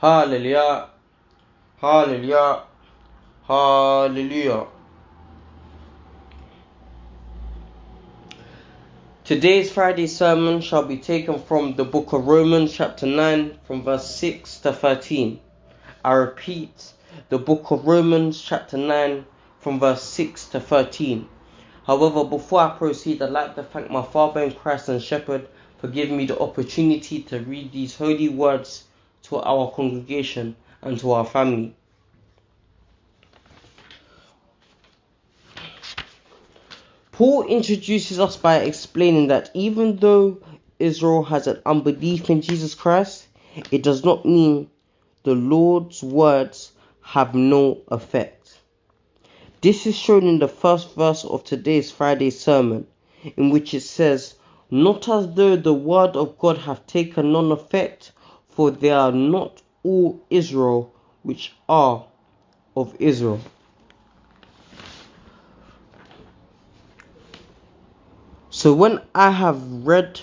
Hallelujah, hallelujah, hallelujah. Today's Friday sermon shall be taken from the book of Romans chapter 9 from verse 6 to 13. I repeat, the book of Romans chapter 9 from verse 6 to 13. However, before I proceed, I'd like to thank my Father in Christ and Shepherd for giving me the opportunity to read these holy words to our congregation and to our family. Paul introduces us by explaining that even though Israel has an unbelief in Jesus Christ, it does not mean the Lord's words have no effect. This is shown in the first verse of today's Friday sermon, in which it says, "Not as though the word of God have taken none effect, for they are not all Israel which are of Israel." So when I have read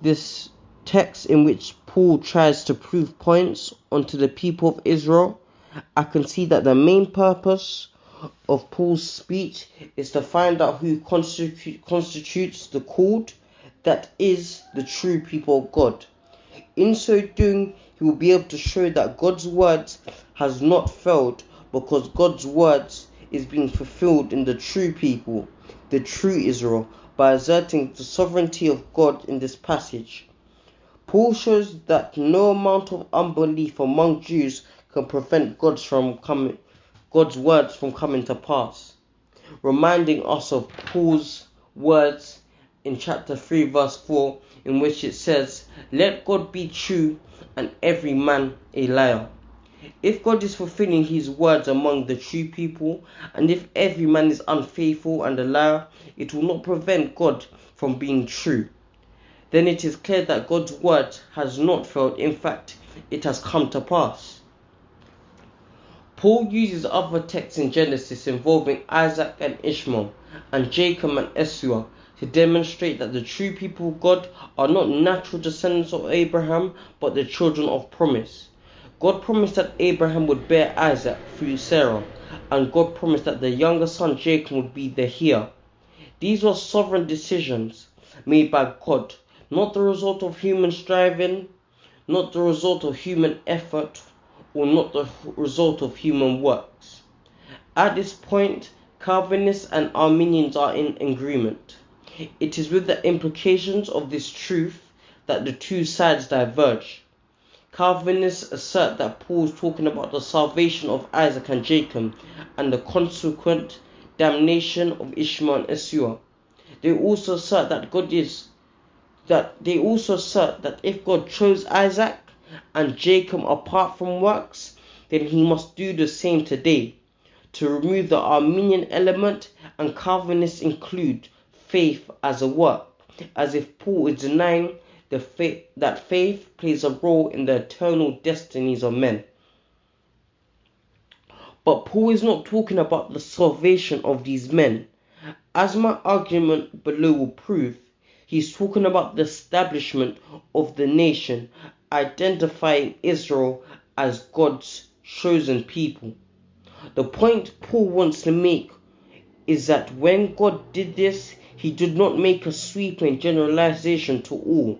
this text in which Paul tries to prove points onto the people of Israel, I can see that the main purpose of Paul's speech is to find out who constitutes the called, that is, the true people of God. In so doing, he will be able to show that God's words has not failed, because God's words is being fulfilled in the true people, the true Israel, by asserting the sovereignty of God in this passage. Paul shows that no amount of unbelief among Jews can prevent God's words from coming to pass, reminding us of Paul's words in chapter 3 verse 4, in which it says, "Let God be true and every man a liar." If God is fulfilling his words among the true people, and if every man is unfaithful and a liar, it will not prevent God from being true. Then it is clear that God's word has not failed. In fact, it has come to pass. Paul uses other texts in Genesis involving Isaac and Ishmael, and Jacob and Esau, to demonstrate that the true people of God are not natural descendants of Abraham, but the children of promise. God promised that Abraham would bear Isaac through Sarah, and God promised that the younger son Jacob would be the heir. These were sovereign decisions made by God, not the result of human striving, not the result of human effort, or not the result of human works. At this point, Calvinists and Arminians are in agreement. It is with the implications of this truth that the two sides diverge. Calvinists assert that Paul is talking about the salvation of Isaac and Jacob and the consequent damnation of Ishmael and Esau. They also assert that if God chose Isaac and Jacob apart from works, then he must do the same today. To remove the Arminian element, and Calvinists include faith as a work, as if Paul is denying that faith plays a role in the eternal destinies of men. But Paul is not talking about the salvation of these men. As my argument below will prove, he's talking about the establishment of the nation, identifying Israel as God's chosen people. The point Paul wants to make is that when God did this, he did not make a sweeping generalization to all,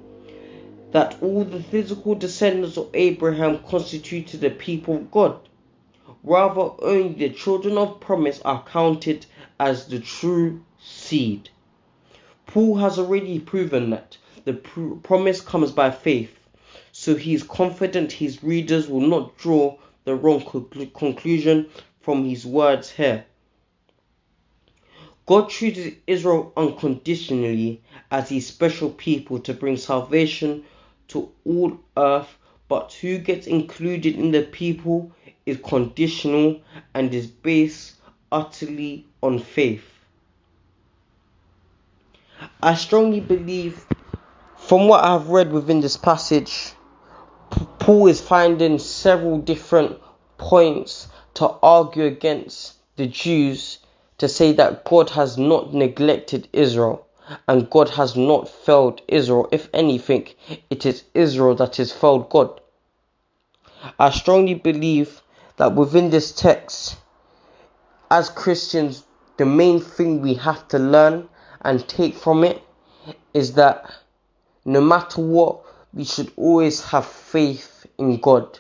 that all the physical descendants of Abraham constituted the people of God. Rather, only the children of promise are counted as the true seed. Paul has already proven that the promise comes by faith, so he is confident his readers will not draw the wrong conclusion from his words here. God treated Israel unconditionally as his special people to bring salvation to all earth, but who gets included in the people is conditional and is based utterly on faith. I strongly believe, from what I've read within this passage, Paul is finding several different points to argue against the Jews, to say that God has not neglected Israel and God has not failed Israel. If anything, it is Israel that has failed God. I strongly believe that within this text, as Christians, the main thing we have to learn and take from it is that no matter what, we should always have faith in God.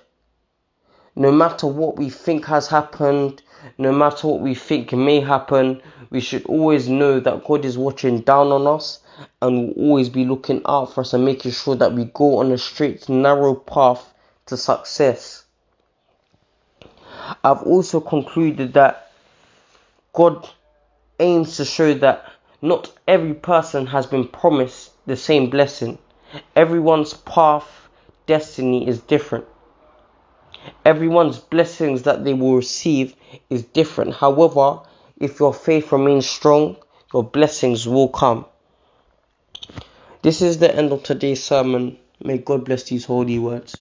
No matter what we think has happened, no matter what we think may happen, we should always know that God is watching down on us and will always be looking out for us and making sure that we go on a straight, narrow path to success. I've also concluded that God aims to show that not every person has been promised the same blessing. Everyone's path, destiny is different. Everyone's blessings that they will receive is different. However, if your faith remains strong, your blessings will come. This is the end of today's sermon. May God bless these holy words.